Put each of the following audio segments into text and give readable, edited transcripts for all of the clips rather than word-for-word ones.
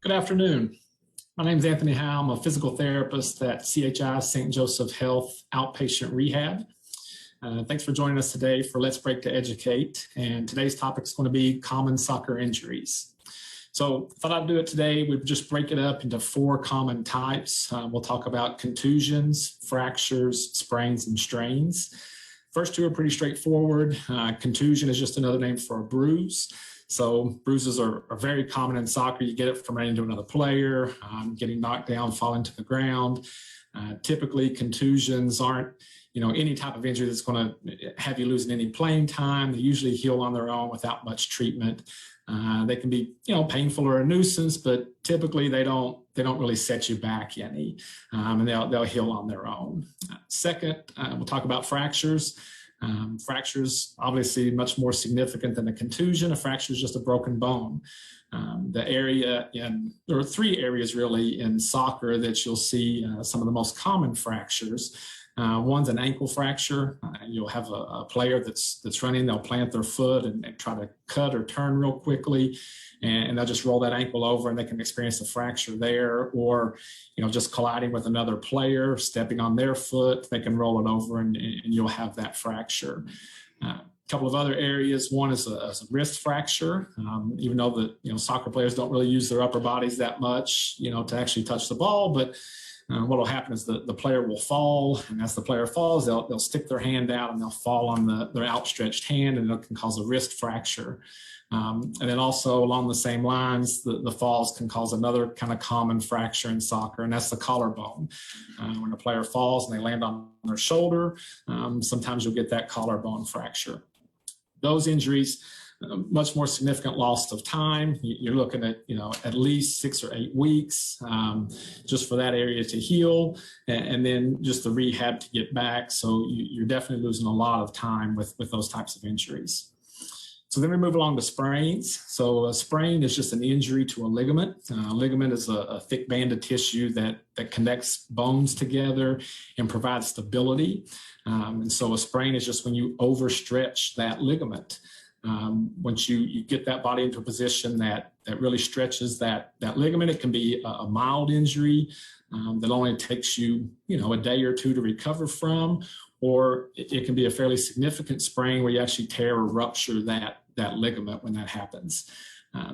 Good afternoon. My name is Anthony Howe. I'm a physical therapist at CHI St. Joseph Health Outpatient Rehab. Thanks for joining us today for Let's Break to Educate. And today's topic is going to be common soccer injuries. So thought I'd do it today. We'd just break it up into four common types. We'll talk about contusions, fractures, sprains, and strains. First two are pretty straightforward. Contusion is just another name for a bruise. So bruises are very common in soccer. You get it from running into another player, getting knocked down, falling to the ground. Typically, contusions aren't, any type of injury that's going to have you losing any playing time. They usually heal on their own without much treatment. They can be, painful or a nuisance, but typically they don't really set you back any, and they'll heal on their own. Second, we'll talk about fractures. Fractures, obviously much more significant than a contusion. A fracture is just a broken bone. There are three areas really in soccer that you'll see some of the most common fractures. One's an ankle fracture. You'll have a player that's running, they'll plant their foot and try to cut or turn real quickly, and they'll just roll that ankle over and they can experience a fracture there, or just colliding with another player, stepping on their foot, they can roll it over and you'll have that fracture. A couple of other areas. One is a wrist fracture. Even though that soccer players don't really use their upper bodies that much to actually touch the ball, but what will happen is the player will fall, and as the player falls, they'll stick their hand out and they'll fall on their outstretched hand, and it can cause a wrist fracture. And then also along the same lines, the falls can cause another kind of common fracture in soccer, and that's the collarbone. When a player falls and they land on their shoulder, sometimes you'll get that collarbone fracture. Those injuries, much more significant loss of time. You're looking at at least 6 or 8 weeks just for that area to heal, and then just the rehab to get back. So you're definitely losing a lot of time with those types of injuries. So then we move along to sprains. So a sprain is just an injury to a ligament. A ligament is a thick band of tissue that connects bones together and provides stability. And so a sprain is just when you overstretch that ligament. Once you get that body into a position that really stretches that ligament, it can be a mild injury that only takes you a day or two to recover from, or it can be a fairly significant sprain where you actually tear or rupture that ligament when that happens.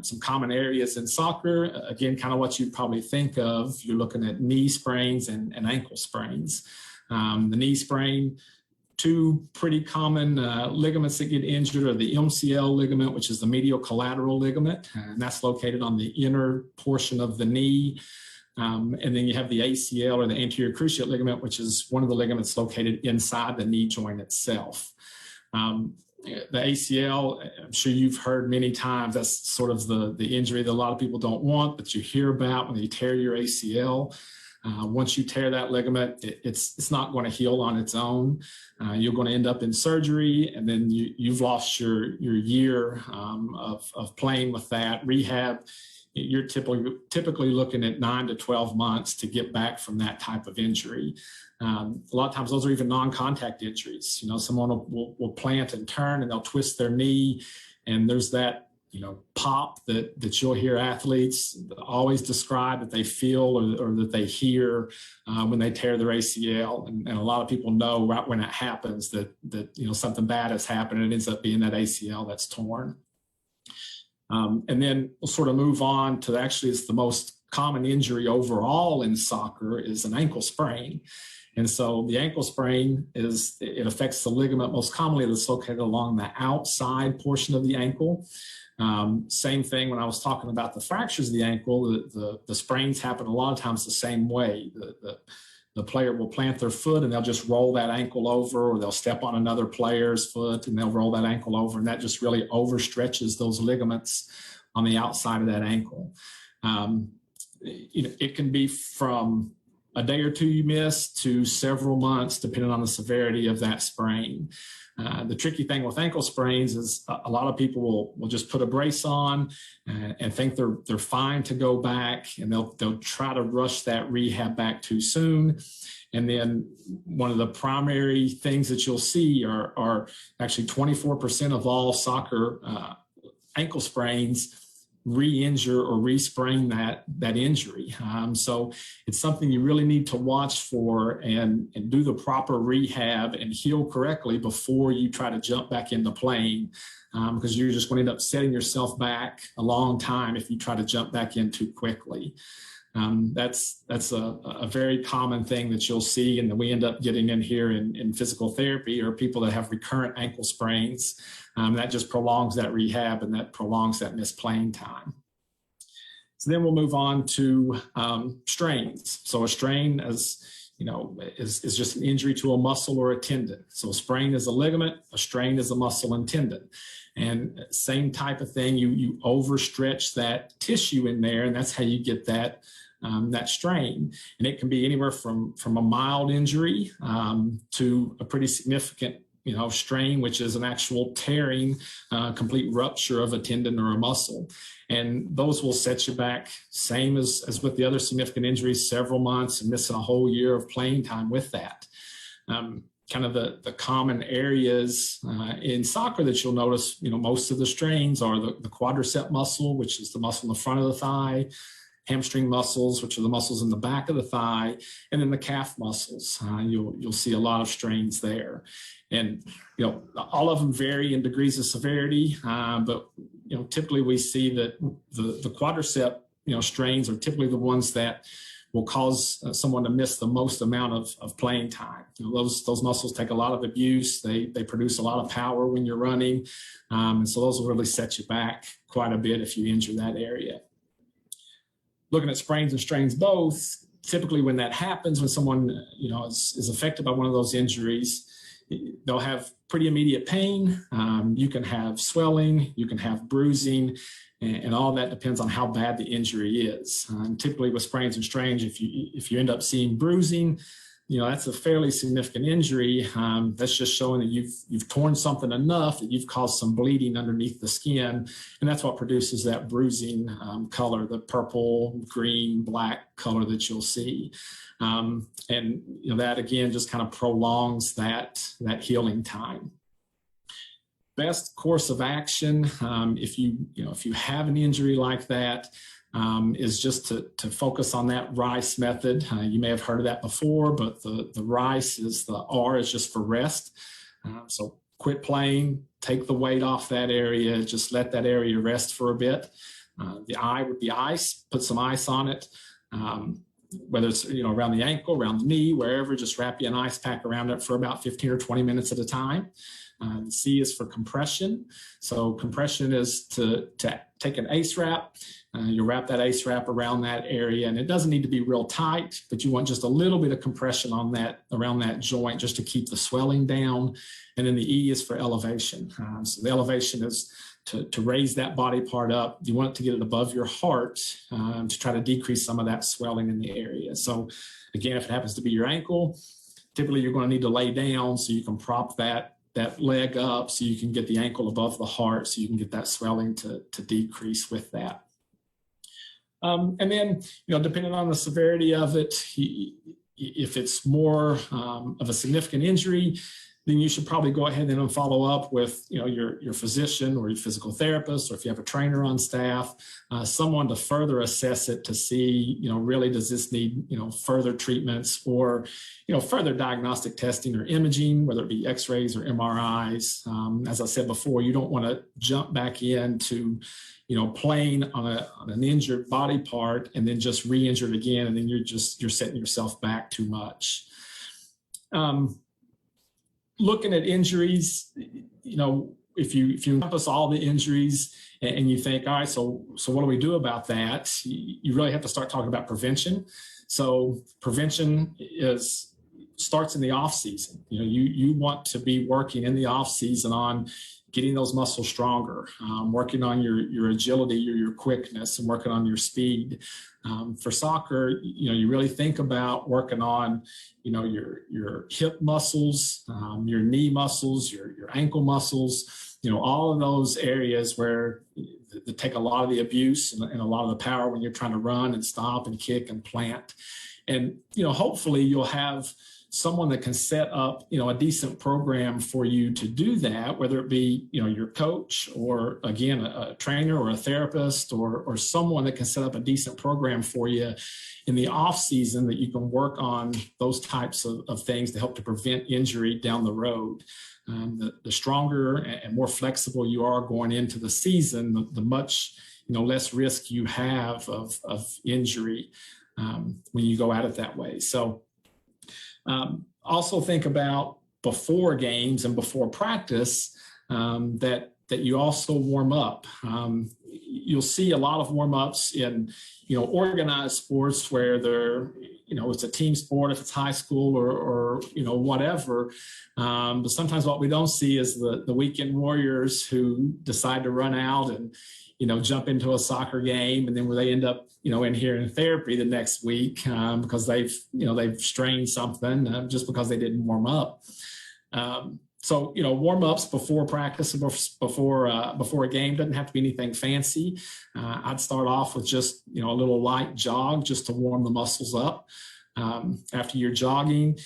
Some common areas in soccer, again, kind of what you probably think of, you're looking at knee sprains and ankle sprains. The knee sprain, two pretty common ligaments that get injured are the MCL ligament, which is the medial collateral ligament, and that's located on the inner portion of the knee. And then you have the ACL, or the anterior cruciate ligament, which is one of the ligaments located inside the knee joint itself. The ACL, I'm sure you've heard many times, that's sort of the injury that a lot of people don't want, but you hear about when you tear your ACL. Once you tear that ligament, it's not going to heal on its own. You're going to end up in surgery, and then you've lost your year of playing with that. Rehab, you're typically looking at 9 to 12 months to get back from that type of injury. A lot of times those are even non-contact injuries. Someone will plant and turn and they'll twist their knee, and there's that pop that you'll hear athletes always describe that they feel or that they hear when they tear their ACL. And a lot of people know right when it happens that something bad has happened, and it ends up being that ACL that's torn. And then we'll sort of move on to actually it's the most common injury overall in soccer is an ankle sprain. And so the ankle sprain it affects the ligament most commonly that's located along the outside portion of the ankle. Same thing when I was talking about the fractures of the ankle, the sprains happen a lot of times the same way. The player will plant their foot and they'll just roll that ankle over, or they'll step on another player's foot and they'll roll that ankle over, and that just really overstretches those ligaments on the outside of that ankle. It can be from a day or two you miss to several months, depending on the severity of that sprain. The tricky thing with ankle sprains is a lot of people will just put a brace on and think they're fine to go back, and they'll try to rush that rehab back too soon. And then one of the primary things that you'll see are actually 24% of all soccer ankle sprains re-injure or re-sprain that injury. So it's something you really need to watch for and do the proper rehab and heal correctly before you try to jump back into playing, because you're just going to end up setting yourself back a long time if you try to jump back in too quickly. That's a very common thing that you'll see, and that we end up getting in here in physical therapy, or people that have recurrent ankle sprains. That just prolongs that rehab, and that prolongs that missed playing time. So then we'll move on to strains. So a strain, as you know, is just an injury to a muscle or a tendon. So a sprain is a ligament, a strain is a muscle and tendon. And same type of thing, you overstretch that tissue in there, and that's how you get that strain. And it can be anywhere from a mild injury to a pretty significant strain, which is an actual tearing, complete rupture of a tendon or a muscle. And those will set you back, same as with the other significant injuries, several months and missing a whole year of playing time with that. Kind of the common areas in soccer that you'll notice, most of the strains are the quadricep muscle, which is the muscle in the front of the thigh, hamstring muscles, which are the muscles in the back of the thigh, and then the calf muscles. You'll see a lot of strains there. And, all of them vary in degrees of severity, but, typically we see that the quadricep, strains are typically the ones that will cause someone to miss the most amount of playing time. Those muscles take a lot of abuse. They produce a lot of power when you're running. And so those will really set you back quite a bit if you injure that area. Looking at sprains and strains both, typically when that happens, when someone is affected by one of those injuries, they'll have pretty immediate pain. You can have swelling, you can have bruising, and all that depends on how bad the injury is. Typically with sprains and strains, if you end up seeing bruising, that's a fairly significant injury. That's just showing that you've torn something enough that you've caused some bleeding underneath the skin, and that's what produces that bruising color, the purple, green, black color that you'll see. And that again just kind of prolongs that healing time. Best course of action, if you have an injury like that, is just to focus on that RICE method. You may have heard of that before, but the RICE is, the R is just for rest. So quit playing, take the weight off that area, just let that area rest for a bit. The I would be ice, put some ice on it. Whether it's around the ankle, around the knee, wherever, just wrap you an ice pack around it for about 15 or 20 minutes at a time. C is for compression. So compression is to take an ACE wrap. You wrap that ACE wrap around that area, and it doesn't need to be real tight, but you want just a little bit of compression on that, around that joint, just to keep the swelling down. And then the E is for elevation. So the elevation is to raise that body part up. You want to get it above your heart to try to decrease some of that swelling in the area. So again, if it happens to be your ankle, typically you're going to need to lay down so you can prop that leg up so you can get the ankle above the heart, so you can get that swelling to decrease with that. And then, depending on the severity of it, if it's more of a significant injury, then you should probably go ahead and follow up with your physician or your physical therapist, or if you have a trainer on staff, someone to further assess it to see really, does this need further treatments or further diagnostic testing or imaging, whether it be x-rays or MRIs. As I said before, you don't want to jump back into playing on an injured body part and then just re-injure it again, and then you're setting yourself back too much. Looking at injuries, if you encompass all the injuries and you think, all right, so what do we do about that? You really have to start talking about prevention. So prevention starts in the off season. You want to be working in the off season on getting those muscles stronger, working on your agility, your quickness, and working on your speed. For soccer, you really think about working on, your hip muscles, your knee muscles, your ankle muscles, all of those areas where they take a lot of the abuse and a lot of the power when you're trying to run and stop and kick and plant. And, hopefully you'll have someone that can set up, a decent program for you to do that, whether it be, your coach or, again, a trainer or a therapist or someone that can set up a decent program for you in the off season that you can work on those types of things to help to prevent injury down the road. The stronger and more flexible you are going into the season, the much less risk you have of injury when you go at it that way. So also think about before games and before practice that you also warm up. You'll see a lot of warm-ups in organized sports where they're it's a team sport if it's high school or whatever. But sometimes what we don't see is the weekend warriors who decide to run out and jump into a soccer game, and then where they end up in here in therapy the next week because they've strained something just because they didn't warm up. So warm-ups before practice, before a game doesn't have to be anything fancy. I'd start off with just a little light jog just to warm the muscles up. After you're jogging,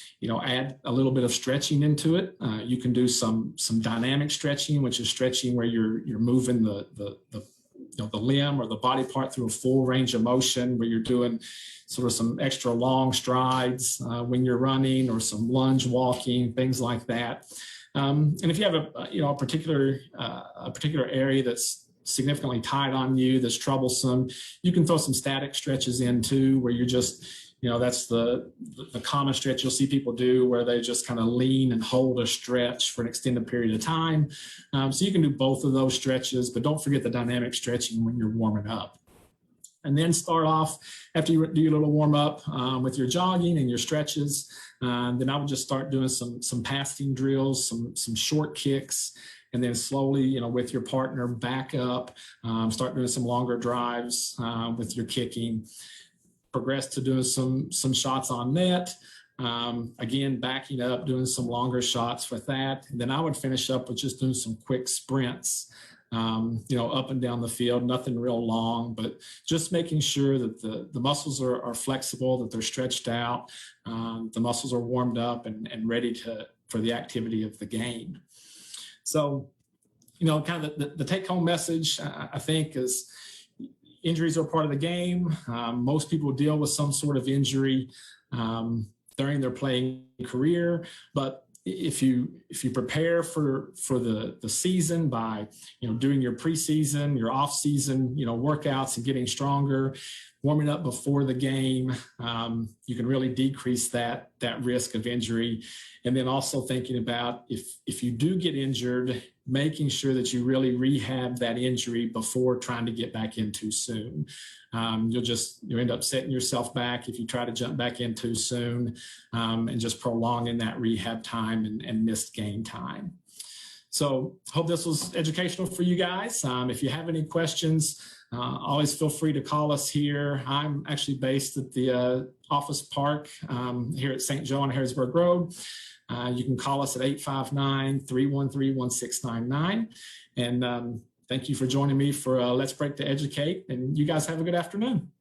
add a little bit of stretching into it. You can do some dynamic stretching, which is stretching where you're moving the limb or the body part through a full range of motion, where you're doing sort of some extra long strides when you're running, or some lunge walking, things like that. And if you have a particular area that's significantly tight on you, that's troublesome, you can throw some static stretches in too, where you're just, that's the common stretch you'll see people do, where they just kind of lean and hold a stretch for an extended period of time. So you can do both of those stretches, but don't forget the dynamic stretching when you're warming up. And then start off, after you do your little warm up with your jogging and your stretches, then I would just start doing some passing drills, some short kicks, and then slowly, with your partner, back up, start doing some longer drives with your kicking. Progress to doing some shots on net. Again, backing up, doing some longer shots with that. And then I would finish up with just doing some quick sprints, up and down the field, nothing real long, but just making sure that the muscles are flexible, that they're stretched out, the muscles are warmed up and ready for the activity of the game. So, kind of the take-home message, I think, is injuries are part of the game. Most people deal with some sort of injury during their playing career, but if you prepare for the season by doing your preseason, your off season workouts and getting stronger, warming up before the game, you can really decrease that risk of injury. And then also thinking about if you do get injured, making sure that you really rehab that injury before trying to get back in too soon. You'll end up setting yourself back if you try to jump back in too soon, and just prolonging that rehab time and missed game time. So hope this was educational for you guys. If you have any questions, always feel free to call us here. I'm actually based at the Office Park here at St. Joe on Harrisburg Road. You can call us at 859-313-1699. And thank you for joining me for Let's Break to Educate. And you guys have a good afternoon.